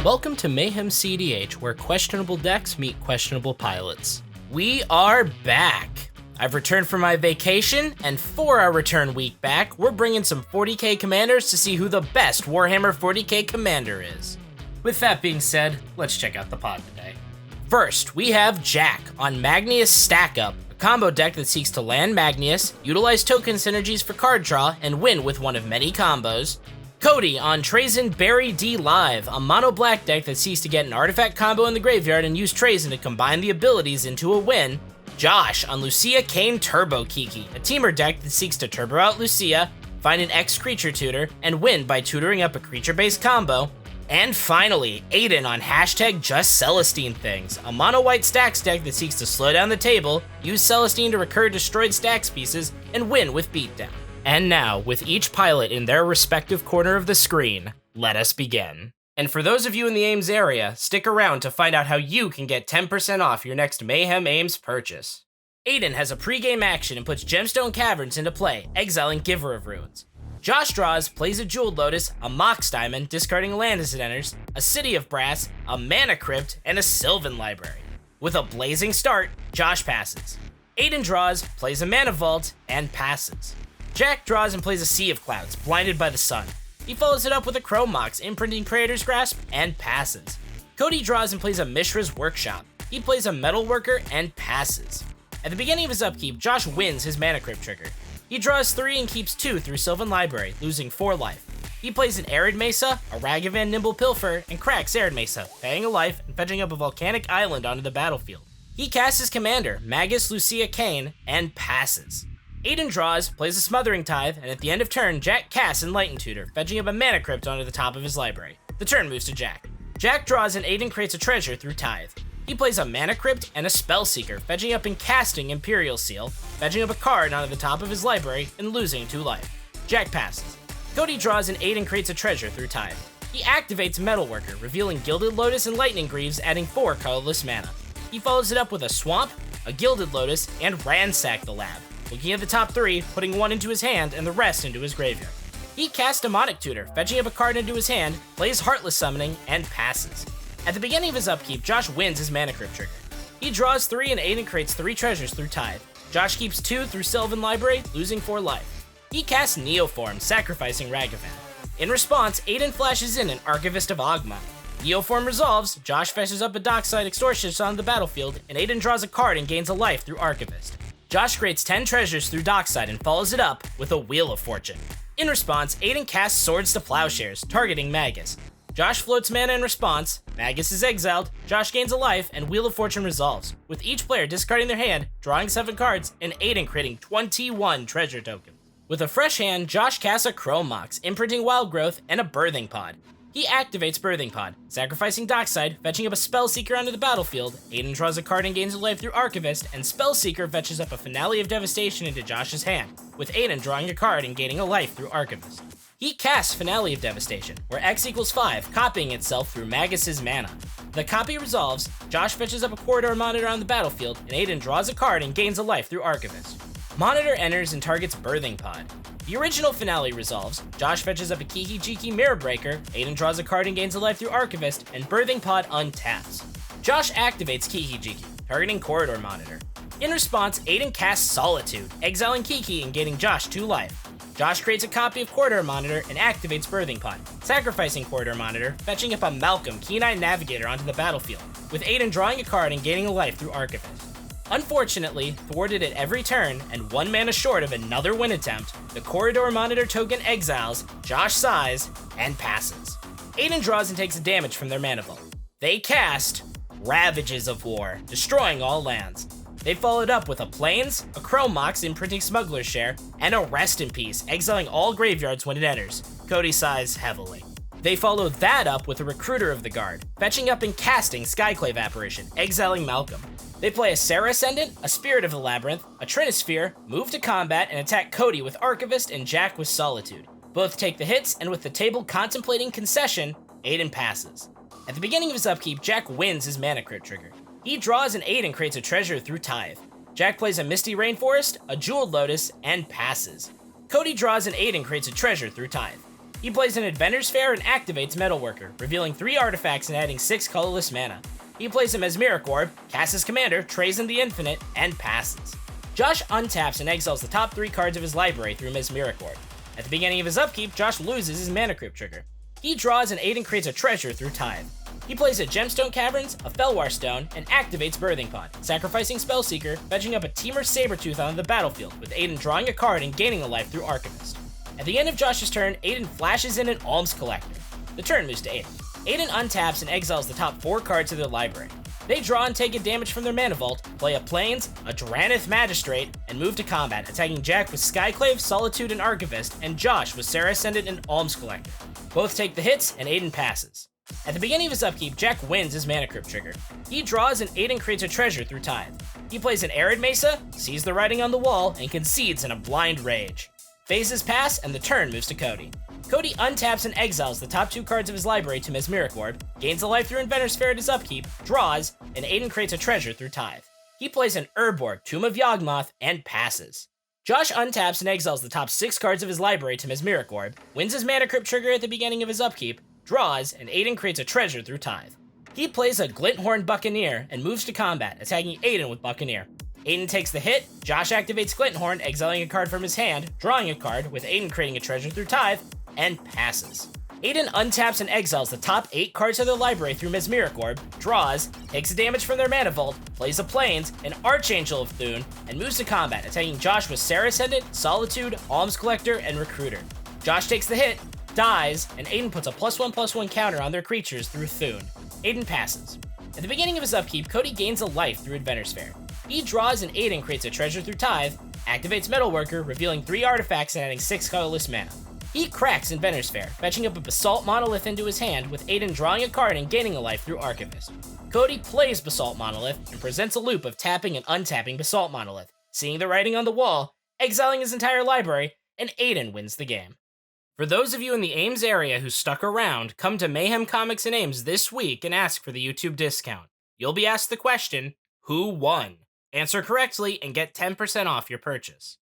Welcome to Mayhem CEDH, where questionable decks meet questionable pilots. We are back! I've returned from my vacation, and for our return week back, we're bringing some 40k commanders to see who the best Warhammer 40k commander is. With that being said, let's check out the pod today. First, we have Jack on Marneus Stack Up, a combo deck that seeks to land Marneus, utilize token synergies for card draw, and win with one of many combos. Cody on Trazyn Berry D Live, a mono black deck that seeks to get an artifact combo in the graveyard and use Trazyn to combine the abilities into a win. Josh on Lucea Kane Turbo Kiki, a teamer deck that seeks to turbo out Lucea, find an X creature tutor, and win by tutoring up a creature-based combo. And finally, Aiden on hashtag Just Celestine Things, a mono white stacks deck that seeks to slow down the table, use Celestine to recur destroyed stacks pieces, and win with beatdown. And now, with each pilot in their respective corner of the screen, let us begin. And for those of you in the Ames area, stick around to find out how you can get 10% off your next Mayhem Ames purchase. Aiden has a pregame action and puts Gemstone Caverns into play, exiling Giver of Ruins. Josh draws, plays a Jeweled Lotus, a Mox Diamond, discarding a land as it enters, a City of Brass, a Mana Crypt, and a Sylvan Library. With a blazing start, Josh passes. Aiden draws, plays a Mana Vault, and passes. Jack draws and plays a Sea of Clouds, blinded by the sun. He follows it up with a Chrome Mox, imprinting Praetor's Grasp, and passes. Cody draws and plays a Mishra's Workshop. He plays a Metalworker and passes. At the beginning of his upkeep, Josh wins his Mana Crypt trigger. He draws 3 and keeps 2 through Sylvan Library, losing 4 life. He plays an Arid Mesa, a Ragavan Nimble Pilfer, and cracks Arid Mesa, paying a life and fetching up a Volcanic Island onto the battlefield. He casts his commander, Magus Lucea Kane, and passes. Aiden draws, plays a Smothering Tithe, and at the end of turn, Jack casts Enlighten Tutor, fetching up a Mana Crypt onto the top of his library. The turn moves to Jack. Jack draws and Aiden creates a treasure through Tithe. He plays a Mana Crypt and a Spellseeker, fetching up and casting Imperial Seal, fetching up a card onto the top of his library and losing 2 life. Jack passes. Cody draws and Aiden creates a treasure through Tithe. He activates Metalworker, revealing Gilded Lotus and Lightning Greaves, adding 4 colorless mana. He follows it up with a Swamp, a Gilded Lotus, and Ransack the Lab. Looking at the top 3, putting 1 into his hand and the rest into his graveyard. He casts Demonic Tutor, fetching up a card into his hand, plays Heartless Summoning, and passes. At the beginning of his upkeep, Josh wins his Mana Crypt trigger. He draws 3 and Aiden creates 3 treasures through Tithe. Josh keeps 2 through Sylvan Library, losing 4 life. He casts Neoform, sacrificing Ragavan. In response, Aiden flashes in an Archivist of Ogma. Neoform resolves, Josh fetches up a Dockside Extortionist on the battlefield, and Aiden draws a card and gains a life through Archivist. Josh creates 10 treasures through Dockside and follows it up with a Wheel of Fortune. In response, Aiden casts Swords to Plowshares, targeting Magus. Josh floats mana in response, Magus is exiled, Josh gains a life, and Wheel of Fortune resolves, with each player discarding their hand, drawing 7 cards, and Aiden creating 21 treasure tokens. With a fresh hand, Josh casts a Chrome Mox, imprinting Wild Growth, and a Birthing Pod. He activates Birthing Pod, sacrificing Dockside, fetching up a Spellseeker onto the battlefield. Aiden draws a card and gains a life through Archivist, and Spellseeker fetches up a Finale of Devastation into Josh's hand, with Aiden drawing a card and gaining a life through Archivist. He casts Finale of Devastation, where X equals 5, copying itself through Magus's mana. The copy resolves, Josh fetches up a Corridor Monitor on the battlefield, and Aiden draws a card and gains a life through Archivist. Monitor enters and targets Birthing Pod. The original Finale resolves, Josh fetches up a Kiki Jiki Mirror Breaker, Aiden draws a card and gains a life through Archivist, and Birthing Pod untaps. Josh activates Kiki Jiki, targeting Corridor Monitor. In response, Aiden casts Solitude, exiling Kiki and gaining Josh 2 life. Josh creates a copy of Corridor Monitor and activates Birthing Pod, sacrificing Corridor Monitor, fetching up a Malcolm Keen-Eyed Navigator onto the battlefield, with Aiden drawing a card and gaining a life through Archivist. Unfortunately, thwarted at every turn and 1 mana short of another win attempt, the Corridor Monitor token exiles, Josh sighs, and passes. Aiden draws and takes a damage from their mana vault. They cast Ravages of War, destroying all lands. They followed up with a Plains, a Chrome Mox imprinting Smuggler's Share, and a Rest in Peace, exiling all graveyards when it enters. Cody sighs heavily. They followed that up with a Recruiter of the Guard, fetching up and casting Skyclave Apparition, exiling Malcolm. They play a Serra Ascendant, a Spirit of the Labyrinth, a Trinisphere, move to combat, and attack Cody with Archivist and Jack with Solitude. Both take the hits, and with the table contemplating concession, Aiden passes. At the beginning of his upkeep, Jack wins his Mana Crypt trigger. He draws and Aiden creates a treasure through Tithe. Jack plays a Misty Rainforest, a Jeweled Lotus, and passes. Cody draws and Aiden creates a treasure through Tithe. He plays an Inventor's Fair and activates Metalworker, revealing 3 artifacts and adding 6 colorless mana. He plays a Mesmeric Orb, casts his commander, Trazyn the Infinite, and passes. Josh untaps and exiles the top 3 cards of his library through Mesmeric Orb. At the beginning of his upkeep, Josh loses his Mana Crypt trigger. He draws and Aiden creates a treasure through Tithe. He plays a Gemstone Caverns, a Felwar Stone, and activates Birthing Pod, sacrificing Spellseeker, fetching up a Temur Sabertooth on the battlefield, with Aiden drawing a card and gaining a life through Archivist. At the end of Josh's turn, Aiden flashes in an Alms Collector. The turn moves to Aiden. Aiden untaps and exiles the top 4 cards of their library. They draw and take a damage from their mana vault, play a Plains, a Dranith Magistrate, and move to combat, attacking Jack with Skyclave, Solitude, and Archivist, and Josh with Serra Ascendant and Alms Collector. Both take the hits, and Aiden passes. At the beginning of his upkeep, Jack wins his Mana Crypt trigger. He draws and Aiden creates a treasure through Tithe. He plays an Arid Mesa, sees the writing on the wall, and concedes in a blind rage. Phases pass, and the turn moves to Cody. Cody untaps and exiles the top 2 cards of his library to Mesmeric Orb, gains a life through Inventor's Fair at his upkeep, draws, and Aiden creates a treasure through Tithe. He plays an Urborg, Tomb of Yawgmoth, and passes. Josh untaps and exiles the top 6 cards of his library to Mesmeric Orb, wins his Mana Crypt trigger at the beginning of his upkeep, draws, and Aiden creates a treasure through Tithe. He plays a Glinthorn Buccaneer and moves to combat, attacking Aiden with Buccaneer. Aiden takes the hit, Josh activates Glinthorn, exiling a card from his hand, drawing a card, with Aiden creating a treasure through Tithe, and passes. Aiden untaps and exiles the top 8 cards of their library through Mesmeric Orb, draws, takes damage from their mana vault, plays a Plains, an Archangel of Thune, and moves to combat, attacking Josh with Serra Ascendant, Solitude, Alms Collector, and Recruiter. Josh takes the hit, dies, and Aiden puts a +1/+1 counter on their creatures through Thune. Aiden passes. At the beginning of his upkeep, Cody gains a life through Inventor's Fair. He draws and Aiden creates a treasure through Tithe, activates Metalworker, revealing 3 artifacts and adding 6 colorless mana. He cracks Inventor's Fair, fetching up a Basalt Monolith into his hand, with Aiden drawing a card and gaining a life through Archivist. Cody plays Basalt Monolith and presents a loop of tapping and untapping Basalt Monolith, seeing the writing on the wall, exiling his entire library, and Aiden wins the game. For those of you in the Ames area who stuck around, come to Mayhem Comics in Ames this week and ask for the YouTube discount. You'll be asked the question, who won? Answer correctly and get 10% off your purchase.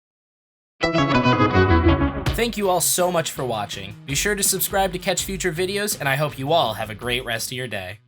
Thank you all so much for watching. Be sure to subscribe to catch future videos, and I hope you all have a great rest of your day.